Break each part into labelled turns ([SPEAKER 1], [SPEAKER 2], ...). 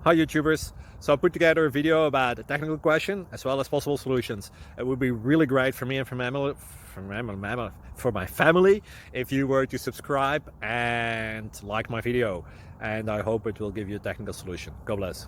[SPEAKER 1] Hi YouTubers. So I put together a video about a technical question as well as possible solutions. It would be really great for me and for my family if you were to subscribe and like my video. And I hope it will give you a technical solution. God bless.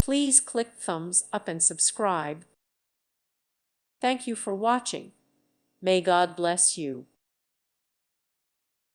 [SPEAKER 2] Please click thumbs up and subscribe. Thank you for watching. May God bless you.